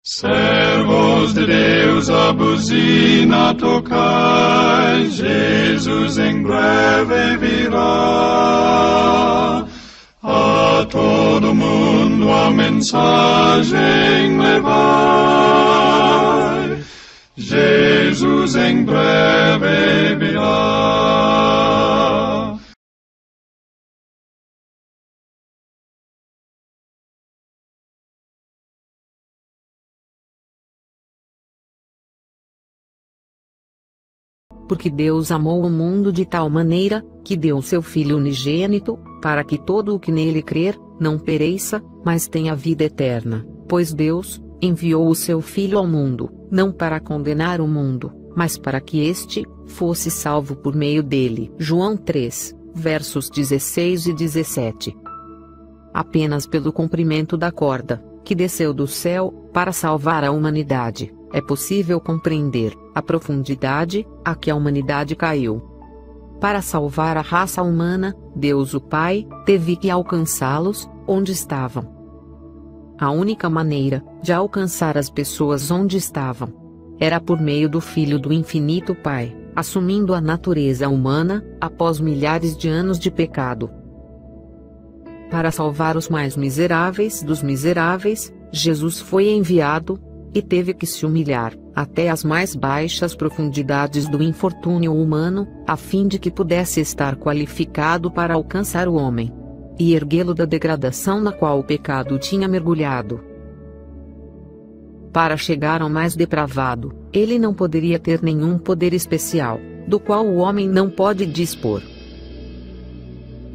Servos de Deus, a buzina tocai, Jesus em breve virá. A todo mundo a mensagem levai, Jesus em breve virá. Porque Deus amou o mundo de tal maneira, que deu seu Filho unigênito, para que todo o que nele crer, não pereça, mas tenha vida eterna. Pois Deus enviou o seu Filho ao mundo, não para condenar o mundo, mas para que este fosse salvo por meio dele. João 3, versos 16 e 17. Apenas pelo comprimento da corda, que desceu do céu, para salvar a humanidade, é possível compreender a profundidade a que a humanidade caiu. Para salvar a raça humana, Deus o Pai teve que alcançá-los onde estavam. A única maneira de alcançar as pessoas onde estavam era por meio do Filho do Infinito Pai, assumindo a natureza humana após milhares de anos de pecado. Para salvar os mais miseráveis dos miseráveis, Jesus foi enviado e teve que se humilhar até as mais baixas profundidades do infortúnio humano, a fim de que pudesse estar qualificado para alcançar o homem e erguê-lo da degradação na qual o pecado tinha mergulhado. Para chegar ao mais depravado, ele não poderia ter nenhum poder especial, do qual o homem não pode dispor.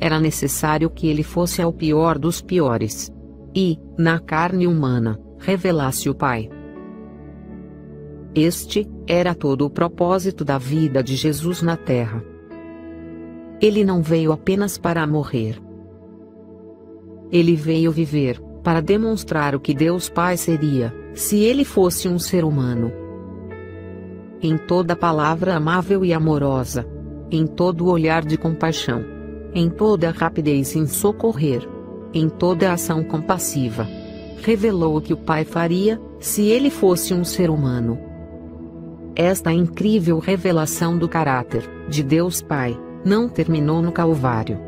Era necessário que ele fosse ao pior dos piores e, na carne humana, revelasse o Pai. Este era todo o propósito da vida de Jesus na terra. Ele não veio apenas para morrer. Ele veio viver, para demonstrar o que Deus Pai seria, se ele fosse um ser humano. Em toda palavra amável e amorosa, em todo olhar de compaixão, em toda rapidez em socorrer, em toda ação compassiva, revelou o que o Pai faria, se ele fosse um ser humano. Esta incrível revelação do caráter de Deus Pai não terminou no Calvário.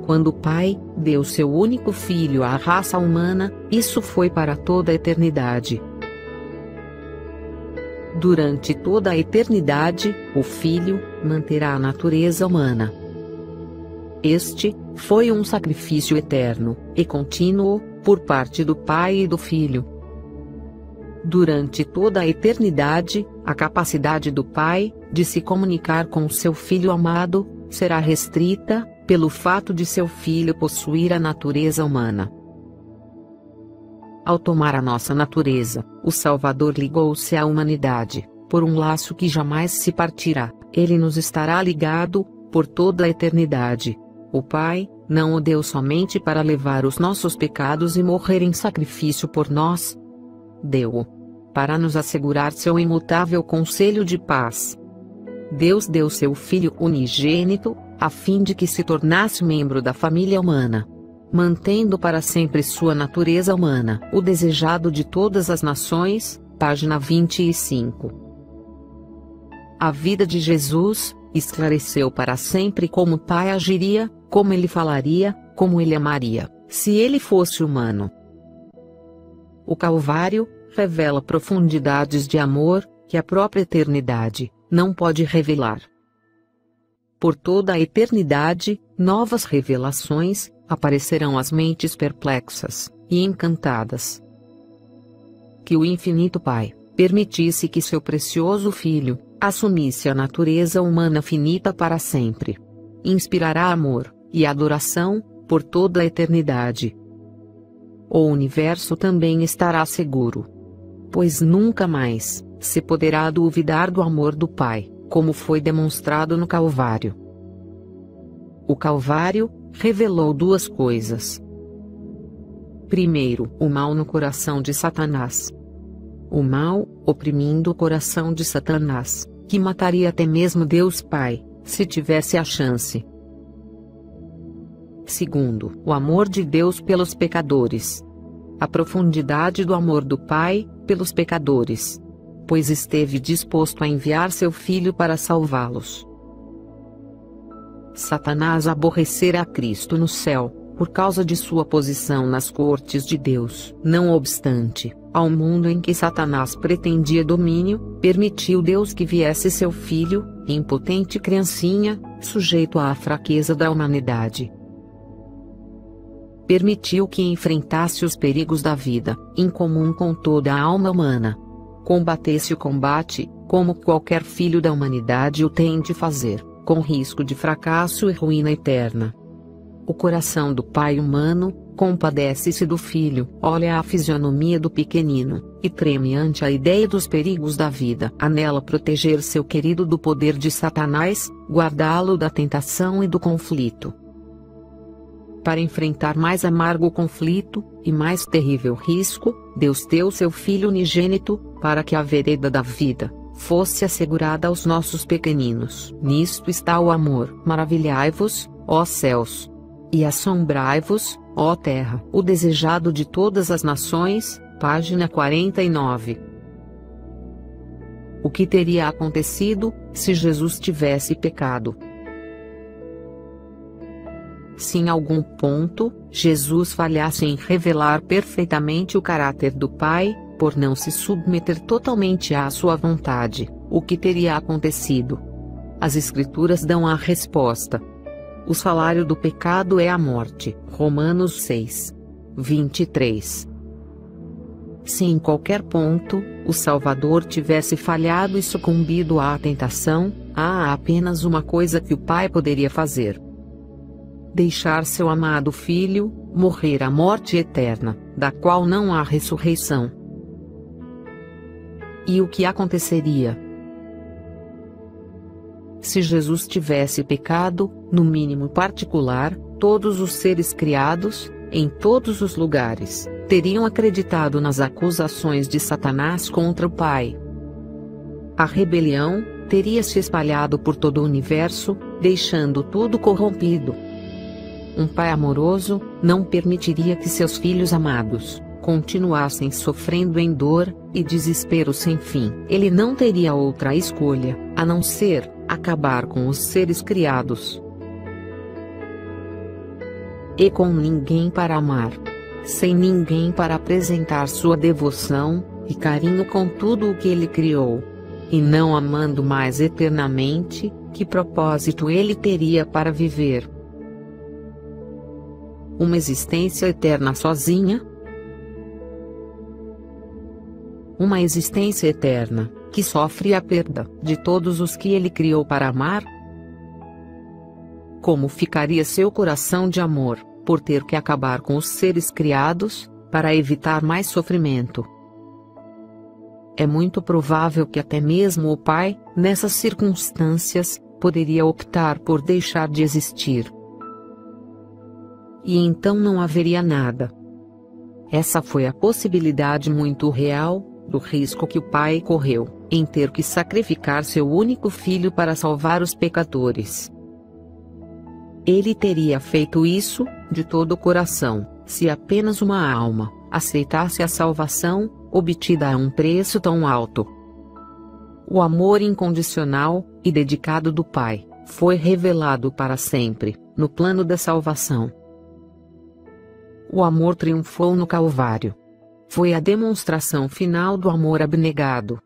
Quando o Pai deu seu único Filho à raça humana, isso foi para toda a eternidade. Durante toda a eternidade, o Filho manterá a natureza humana. Este foi um sacrifício eterno e contínuo por parte do Pai e do Filho. Durante toda a eternidade, a capacidade do Pai de se comunicar com seu Filho amado será restrita pelo fato de seu Filho possuir a natureza humana. Ao tomar a nossa natureza, o Salvador ligou-se à humanidade, por um laço que jamais se partirá. Ele nos estará ligado por toda a eternidade. O Pai não o deu somente para levar os nossos pecados e morrer em sacrifício por nós. Deu-o para nos assegurar seu imutável conselho de paz. Deus deu seu Filho unigênito, a fim de que se tornasse membro da família humana, mantendo para sempre sua natureza humana. O desejado de todas as nações, página 25. A vida de Jesus esclareceu para sempre como o Pai agiria, como ele falaria, como ele amaria, se ele fosse humano. O Calvário revela profundidades de amor que a própria eternidade não pode revelar. Por toda a eternidade, novas revelações aparecerão às mentes perplexas e encantadas. Que o infinito Pai permitisse que seu precioso Filho assumisse a natureza humana finita para sempre. Inspirará amor e adoração por toda a eternidade. O universo também estará seguro, pois nunca mais se poderá duvidar do amor do Pai, como foi demonstrado no Calvário. O Calvário revelou duas coisas. Primeiro, o mal no coração de Satanás. O mal oprimindo o coração de Satanás, que mataria até mesmo Deus Pai, se tivesse a chance. Segundo, o amor de Deus pelos pecadores. a profundidade do amor do Pai pelos pecadores, pois esteve disposto a enviar seu Filho para salvá-los. Satanás aborrecera a Cristo no céu, por causa de sua posição nas cortes de Deus. Não obstante, ao mundo em que Satanás pretendia domínio, permitiu Deus que viesse seu Filho, impotente criancinha, sujeito à fraqueza da humanidade. Permitiu que enfrentasse os perigos da vida, em comum com toda a alma humana. Combatesse o combate, como qualquer filho da humanidade o tem de fazer, com risco de fracasso e ruína eterna. O coração do pai humano compadece-se do filho, olha a fisionomia do pequenino, e treme ante a ideia dos perigos da vida. Anela proteger seu querido do poder de Satanás, guardá-lo da tentação e do conflito. Para enfrentar mais amargo conflito, e mais terrível risco, Deus deu seu Filho unigênito, para que a vereda da vida fosse assegurada aos nossos pequeninos. Nisto está o amor. Maravilhai-vos, ó céus! E assombrai-vos, ó terra! O desejado de todas as nações, página 49. O que teria acontecido, se Jesus tivesse pecado? Se em algum ponto, Jesus falhasse em revelar perfeitamente o caráter do Pai, por não se submeter totalmente à sua vontade, o que teria acontecido? As Escrituras dão a resposta. O salário do pecado é a morte. Romanos 6, 23. Se em qualquer ponto, o Salvador tivesse falhado e sucumbido à tentação, há apenas uma coisa que o Pai poderia fazer: deixar seu amado Filho morrer a morte eterna, da qual não há ressurreição. E o que aconteceria? Se Jesus tivesse pecado, no mínimo particular, todos os seres criados, em todos os lugares, teriam acreditado nas acusações de Satanás contra o Pai. A rebelião teria se espalhado por todo o universo, deixando tudo corrompido. Um pai amoroso não permitiria que seus filhos amados continuassem sofrendo em dor e desespero sem fim. Ele não teria outra escolha, a não ser acabar com os seres criados. E com ninguém para amar, sem ninguém para apresentar sua devoção e carinho com tudo o que ele criou, e não amando mais eternamente, que propósito ele teria para viver? Uma existência eterna sozinha? Uma existência eterna, que sofre a perda de todos os que ele criou para amar? Como ficaria seu coração de amor, por ter que acabar com os seres criados, para evitar mais sofrimento? É muito provável que até mesmo o Pai, nessas circunstâncias, poderia optar por deixar de existir. E então não haveria nada. Essa foi a possibilidade muito real do risco que o Pai correu, em ter que sacrificar seu único filho para salvar os pecadores. Ele teria feito isso, de todo o coração, se apenas uma alma aceitasse a salvação, obtida a um preço tão alto. O amor incondicional e dedicado do Pai foi revelado para sempre, no plano da salvação. O amor triunfou no Calvário. Foi a demonstração final do amor abnegado.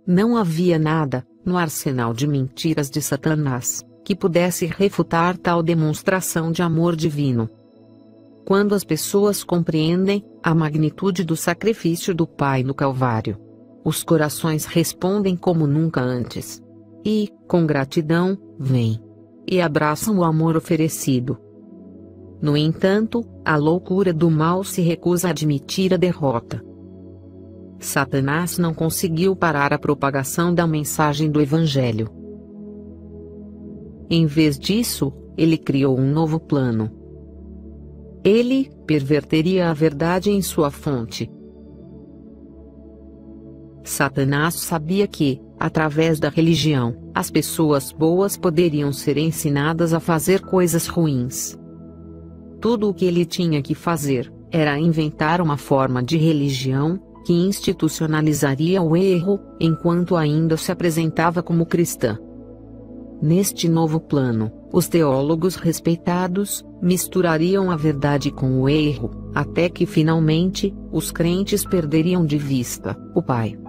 Não havia nada, no arsenal de mentiras de Satanás, que pudesse refutar tal demonstração de amor divino. Quando as pessoas compreendem a magnitude do sacrifício do Pai no Calvário, os corações respondem como nunca antes. E, com gratidão, vêm e abraçam o amor oferecido. No entanto, a loucura do mal se recusa a admitir a derrota. Satanás não conseguiu parar a propagação da mensagem do Evangelho. Em vez disso, ele criou um novo plano. Ele perverteria a verdade em sua fonte. Satanás sabia que, através da religião, as pessoas boas poderiam ser ensinadas a fazer coisas ruins. Tudo o que ele tinha que fazer, era inventar uma forma de religião que institucionalizaria o erro, enquanto ainda se apresentava como cristã. Neste novo plano, os teólogos respeitados misturariam a verdade com o erro, até que finalmente, os crentes perderiam de vista o Pai.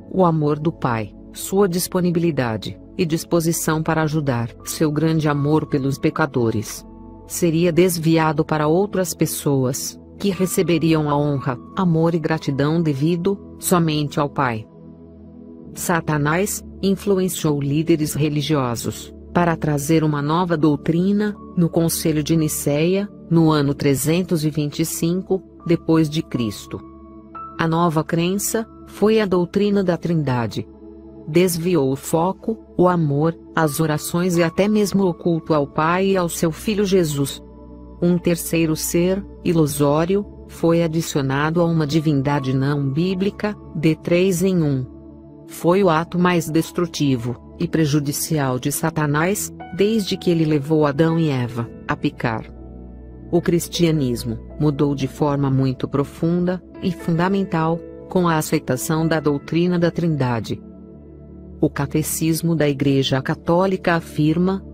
O amor do Pai, sua disponibilidade e disposição para ajudar, seu grande amor pelos pecadores, seria desviado para outras pessoas, que receberiam a honra, amor e gratidão devido somente ao Pai. Satanás influenciou líderes religiosos para trazer uma nova doutrina no Concílio de Nicéia, no ano 325 depois de Cristo. A nova crença foi a doutrina da Trindade. Desviou o foco, o amor, as orações e até mesmo o culto ao Pai e ao seu Filho Jesus. Um terceiro ser, ilusório, foi adicionado a uma divindade não bíblica, de 3 em 1. Foi o ato mais destrutivo e prejudicial de Satanás, desde que ele levou Adão e Eva a pecar. O cristianismo mudou de forma muito profunda e fundamental, com a aceitação da doutrina da Trindade. O Catecismo da Igreja Católica afirma: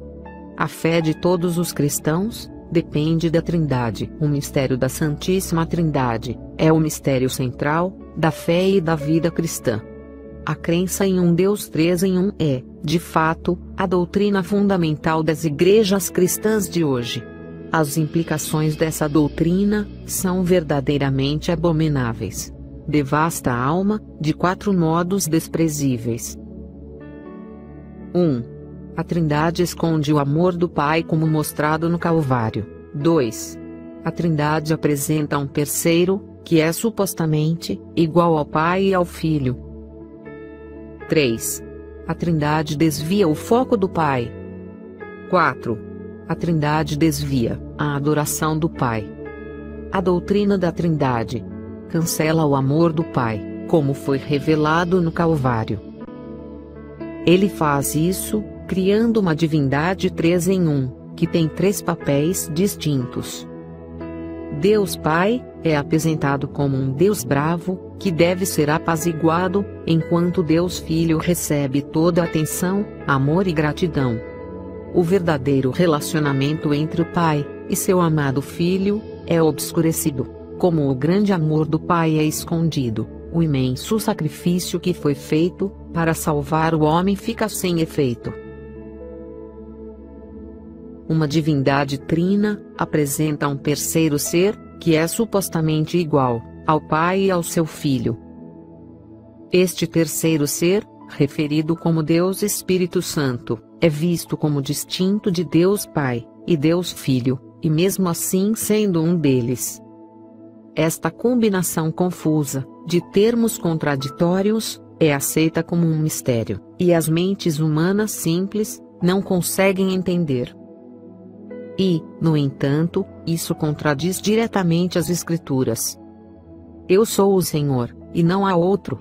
a fé de todos os cristãos depende da Trindade. O mistério da Santíssima Trindade é o mistério central da fé e da vida cristã. A crença em um Deus 3 em 1 é, de fato, a doutrina fundamental das igrejas cristãs de hoje. As implicações dessa doutrina são verdadeiramente abomináveis. Devasta a alma de 4 modos desprezíveis. 1. A Trindade esconde o amor do Pai como mostrado no Calvário. 2. A Trindade apresenta um terceiro, que é supostamente igual ao Pai e ao Filho. 3. A Trindade desvia o foco do Pai. 4. A Trindade desvia a adoração do Pai. A doutrina da Trindade cancela o amor do Pai, como foi revelado no Calvário. Ele faz isso, criando uma divindade 3 em 1, que tem 3 papéis distintos. Deus Pai é apresentado como um Deus bravo, que deve ser apaziguado, enquanto Deus Filho recebe toda a atenção, amor e gratidão. O verdadeiro relacionamento entre o Pai e seu amado Filho é obscurecido, como o grande amor do Pai é escondido. O imenso sacrifício que foi feito para salvar o homem fica sem efeito. Uma divindade trina apresenta um terceiro ser, que é supostamente igual ao Pai e ao seu Filho. Este terceiro ser, referido como Deus Espírito Santo, é visto como distinto de Deus Pai e Deus Filho, e mesmo assim sendo um deles. Esta combinação confusa, de termos contraditórios, é aceita como um mistério, e as mentes humanas simples não conseguem entender. E, no entanto, isso contradiz diretamente as Escrituras. Eu sou o Senhor, e não há outro.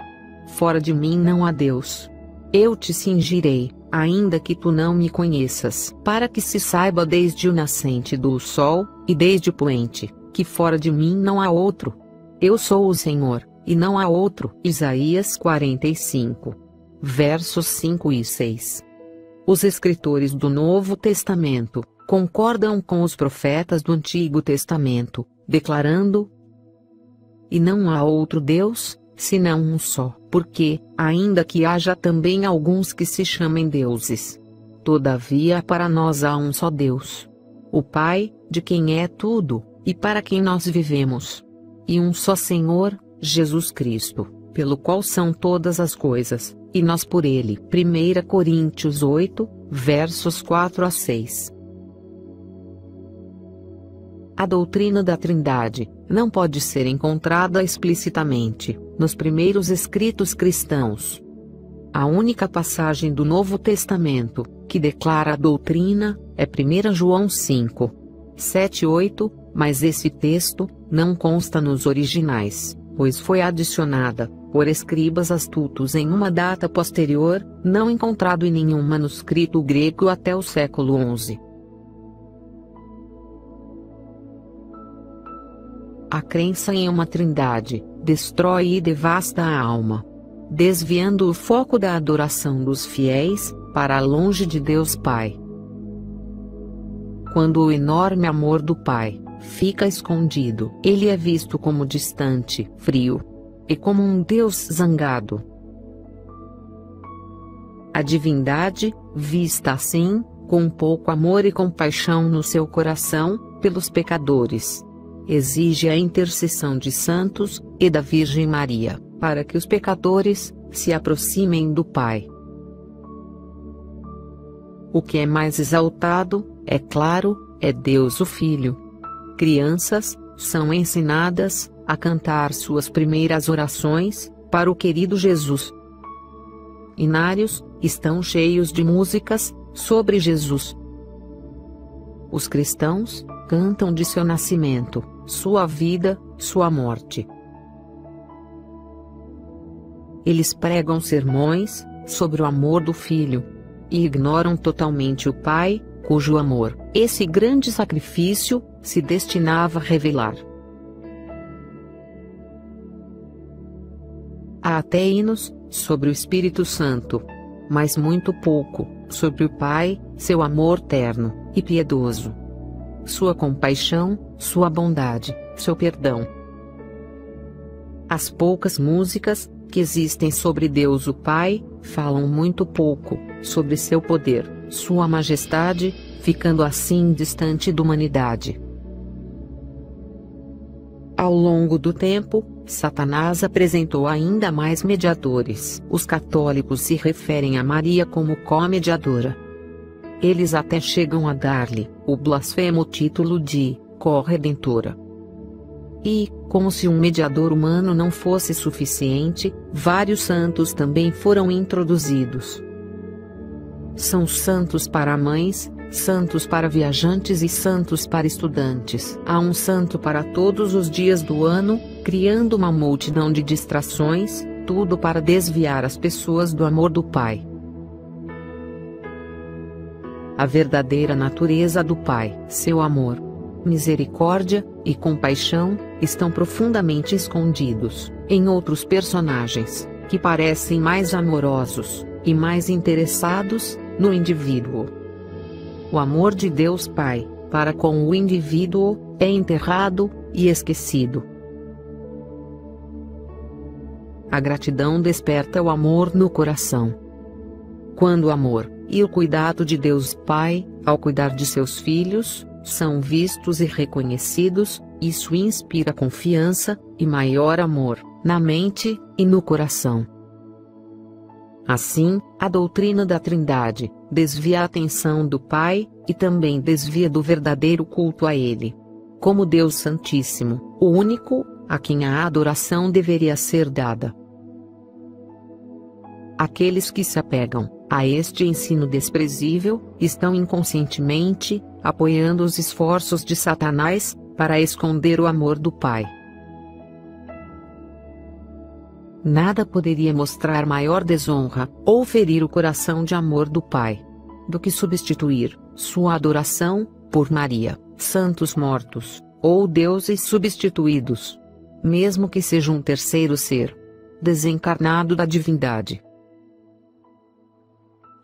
Fora de mim não há Deus. Eu te cingirei, ainda que tu não me conheças, para que se saiba desde o nascente do sol, e desde o poente, que fora de mim não há outro. Eu sou o Senhor, e não há outro. Isaías 45. Versos 5 e 6. Os escritores do Novo Testamento concordam com os profetas do Antigo Testamento, declarando: e não há outro Deus, senão um só, porque, ainda que haja também alguns que se chamem deuses, todavia para nós há um só Deus, o Pai, de quem é tudo, e para quem nós vivemos, e um só Senhor, Jesus Cristo, pelo qual são todas as coisas, e nós por ele. 1 Coríntios 8, versos 4 a 6. A doutrina da Trindade não pode ser encontrada explicitamente nos primeiros escritos cristãos. A única passagem do Novo Testamento que declara a doutrina é 1 João 5, 7 e 8, mas esse texto não consta nos originais, pois foi adicionada por escribas astutos em uma data posterior, não encontrado em nenhum manuscrito grego até o século XI. A crença em uma trindade destrói e devasta a alma, desviando o foco da adoração dos fiéis para longe de Deus Pai. Quando o enorme amor do Pai fica escondido, ele é visto como distante, frio, e como um Deus zangado. A divindade, vista assim, com pouco amor e compaixão no seu coração, pelos pecadores, exige a intercessão de santos e da Virgem Maria, para que os pecadores se aproximem do Pai. O que é mais exaltado, é claro, é Deus o Filho. Crianças são ensinadas a cantar suas primeiras orações para o querido Jesus. Inários estão cheios de músicas sobre Jesus. Os cristãos cantam de seu nascimento, sua vida, sua morte. Eles pregam sermões sobre o amor do Filho e ignoram totalmente o Pai, cujo amor, esse grande sacrifício, se destinava a revelar. Há até hinos sobre o Espírito Santo, mas muito pouco sobre o Pai, seu amor terno e piedoso, sua compaixão, sua bondade, seu perdão. As poucas músicas que existem sobre Deus o Pai falam muito pouco sobre seu poder, sua majestade, ficando assim distante da humanidade. Ao longo do tempo, Satanás apresentou ainda mais mediadores. Os católicos se referem a Maria como co-mediadora. Eles até chegam a dar-lhe o blasfemo título de co-redentora. E, como se um mediador humano não fosse suficiente, vários santos também foram introduzidos. São santos para mães, santos para viajantes e santos para estudantes. Há um santo para todos os dias do ano, criando uma multidão de distrações, tudo para desviar as pessoas do amor do Pai. A verdadeira natureza do Pai, seu amor, misericórdia e compaixão, estão profundamente escondidos em outros personagens, que parecem mais amorosos e mais interessados no indivíduo. O amor de Deus Pai, para com o indivíduo, é enterrado e esquecido. A gratidão desperta o amor no coração. Quando o amor e o cuidado de Deus Pai, ao cuidar de seus filhos, são vistos e reconhecidos, isso inspira confiança e maior amor na mente e no coração. Assim, a doutrina da Trindade desvia a atenção do Pai e também desvia do verdadeiro culto a Ele, como Deus Santíssimo, o único a quem a adoração deveria ser dada. Aqueles que se apegam a este ensino desprezível estão inconscientemente apoiando os esforços de Satanás para esconder o amor do Pai. Nada poderia mostrar maior desonra ou ferir o coração de amor do Pai do que substituir sua adoração por Maria, santos mortos, ou deuses substituídos, mesmo que seja um terceiro ser desencarnado da divindade.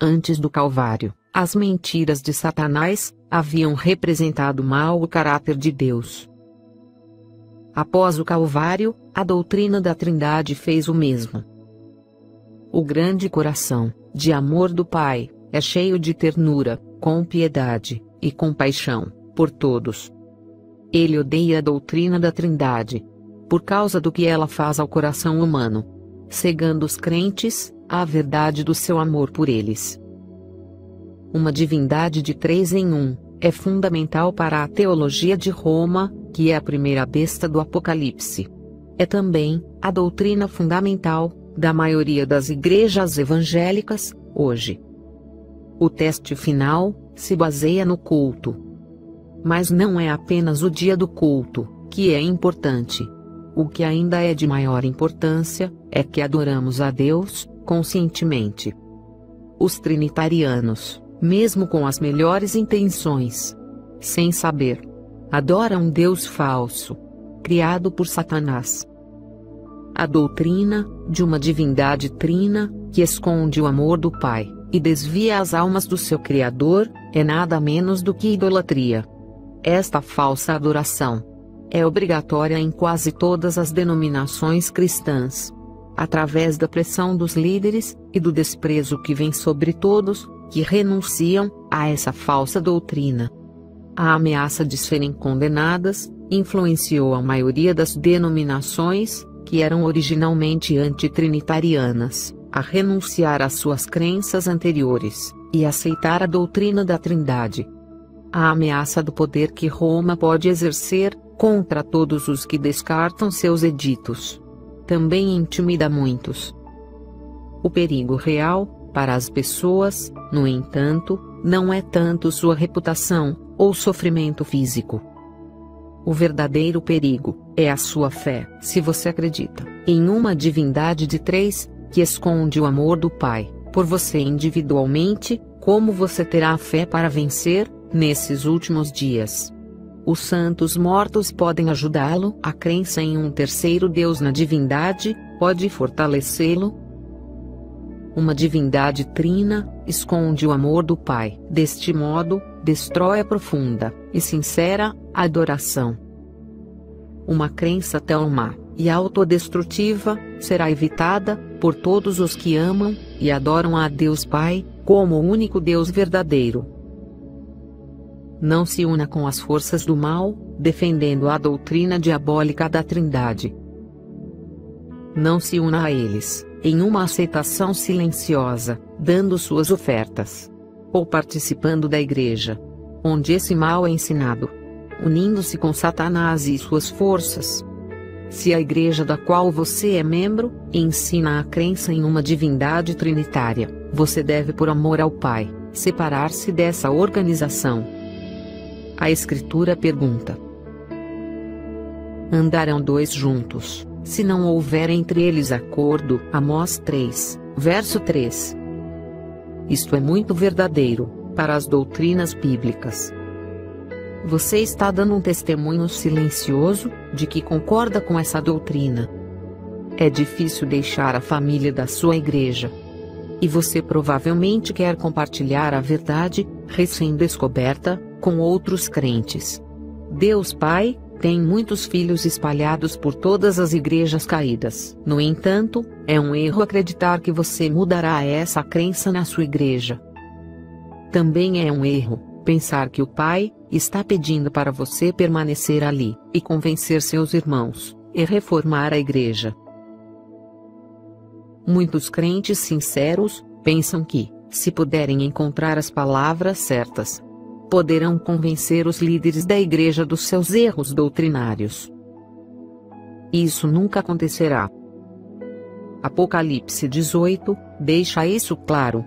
Antes do Calvário, as mentiras de Satanás haviam representado mal o caráter de Deus. Após o Calvário, a doutrina da Trindade fez o mesmo. O grande coração de amor do Pai é cheio de ternura, com piedade e compaixão por todos. Ele odeia a doutrina da Trindade por causa do que ela faz ao coração humano, cegando os crentes à verdade do seu amor por eles. Uma divindade de 3 em 1 é fundamental para a teologia de Roma, que é a primeira besta do Apocalipse. É também a doutrina fundamental da maioria das igrejas evangélicas hoje. O teste final se baseia no culto. Mas não é apenas o dia do culto que é importante. O que ainda é de maior importância é que adoramos a Deus conscientemente. Os trinitarianos, mesmo com as melhores intenções, sem saber, adoram um Deus falso, criado por Satanás. A doutrina de uma divindade trina, que esconde o amor do Pai e desvia as almas do seu Criador, é nada menos do que idolatria. Esta falsa adoração é obrigatória em quase todas as denominações cristãs. Através da pressão dos líderes e do desprezo que vem sobre todos que renunciam a essa falsa doutrina. A ameaça de serem condenadas influenciou a maioria das denominações, que eram originalmente antitrinitarianas, a renunciar às suas crenças anteriores e aceitar a doutrina da Trindade. A ameaça do poder que Roma pode exercer contra todos os que descartam seus editos também intimida muitos. O perigo real para as pessoas, no entanto, não é tanto sua reputação ou sofrimento físico. O verdadeiro perigo é a sua fé. Se você acredita em uma divindade de três, que esconde o amor do Pai por você individualmente, como você terá a fé para vencer nesses últimos dias? Os santos mortos podem ajudá-lo. A crença em um terceiro Deus na divindade pode fortalecê-lo. Uma divindade trina esconde o amor do Pai. Deste modo, destrói a profunda e sincera adoração. Uma crença tão má e autodestrutiva será evitada por todos os que amam e adoram a Deus Pai como o único Deus verdadeiro. Não se una com as forças do mal, defendendo a doutrina diabólica da Trindade. Não se una a eles em uma aceitação silenciosa, dando suas ofertas, ou participando da igreja onde esse mal é ensinado, unindo-se com Satanás e suas forças. Se a igreja da qual você é membro ensina a crença em uma divindade trinitária, você deve, por amor ao Pai, separar-se dessa organização. A Escritura pergunta: andarão dois juntos, se não houver entre eles acordo? Amós 3, verso 3. Isto é muito verdadeiro para as doutrinas bíblicas. Você está dando um testemunho silencioso de que concorda com essa doutrina. É difícil deixar a família da sua igreja. E você provavelmente quer compartilhar a verdade recém-descoberta com outros crentes. Deus Pai tem muitos filhos espalhados por todas as igrejas caídas. No entanto, é um erro acreditar que você mudará essa crença na sua igreja. Também é um erro pensar que o Pai está pedindo para você permanecer ali e convencer seus irmãos e reformar a igreja. Muitos crentes sinceros pensam que, se puderem encontrar as palavras certas, poderão convencer os líderes da igreja dos seus erros doutrinários. Isso nunca acontecerá. Apocalipse 18 deixa isso claro.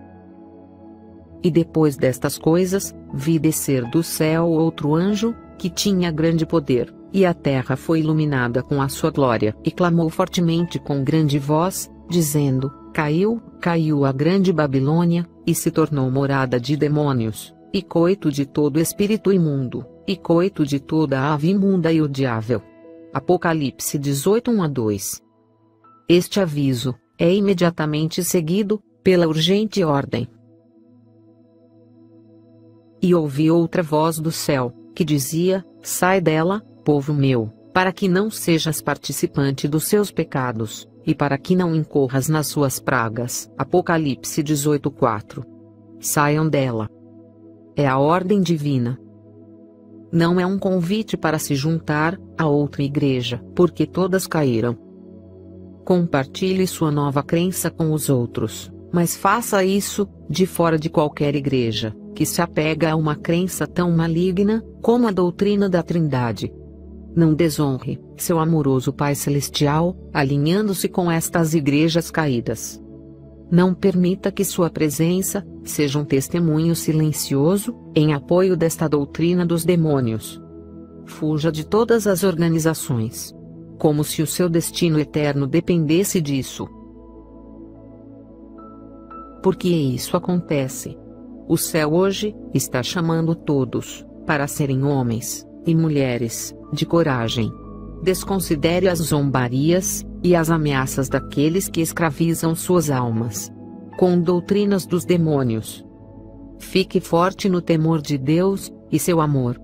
E depois destas coisas, vi descer do céu outro anjo, que tinha grande poder, e a terra foi iluminada com a sua glória, e clamou fortemente com grande voz, dizendo: Caiu, caiu a grande Babilônia, e se tornou morada de demônios, e coito de todo espírito imundo, e coito de toda ave imunda e odiável. Apocalipse 18, 1-2. Este aviso é imediatamente seguido pela urgente ordem: e ouvi outra voz do céu, que dizia: sai dela, povo meu, para que não sejas participante dos seus pecados, e para que não incorras nas suas pragas. Apocalipse 18, 4. Saiam dela. É a ordem divina. Não é um convite para se juntar a outra igreja, porque todas caíram. Compartilhe sua nova crença com os outros, mas faça isso de fora de qualquer igreja que se apega a uma crença tão maligna como a doutrina da Trindade. Não desonre seu amoroso Pai Celestial, alinhando-se com estas igrejas caídas. Não permita que sua presença seja um testemunho silencioso em apoio desta doutrina dos demônios. Fuja de todas as organizações, como se o seu destino eterno dependesse disso. Porque isso acontece. O céu hoje está chamando todos para serem homens e mulheres de coragem. Desconsidere as zombarias e as ameaças daqueles que escravizam suas almas com doutrinas dos demônios. Fique forte no temor de Deus e seu amor.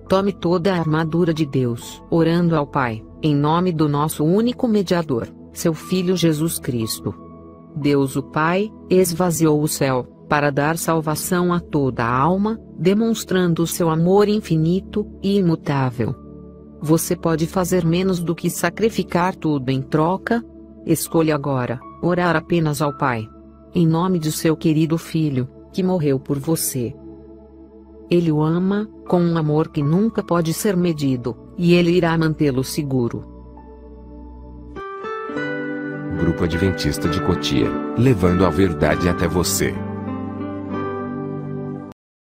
Tome toda a armadura de Deus, orando ao Pai, em nome do nosso único mediador, seu Filho Jesus Cristo. Deus o Pai esvaziou o céu para dar salvação a toda a alma, demonstrando o seu amor infinito e imutável. Você pode fazer menos do que sacrificar tudo em troca? Escolha agora orar apenas ao Pai, em nome de seu querido Filho, que morreu por você. Ele o ama, com um amor que nunca pode ser medido, e ele irá mantê-lo seguro. Grupo Adventista de Cotia, levando a verdade até você.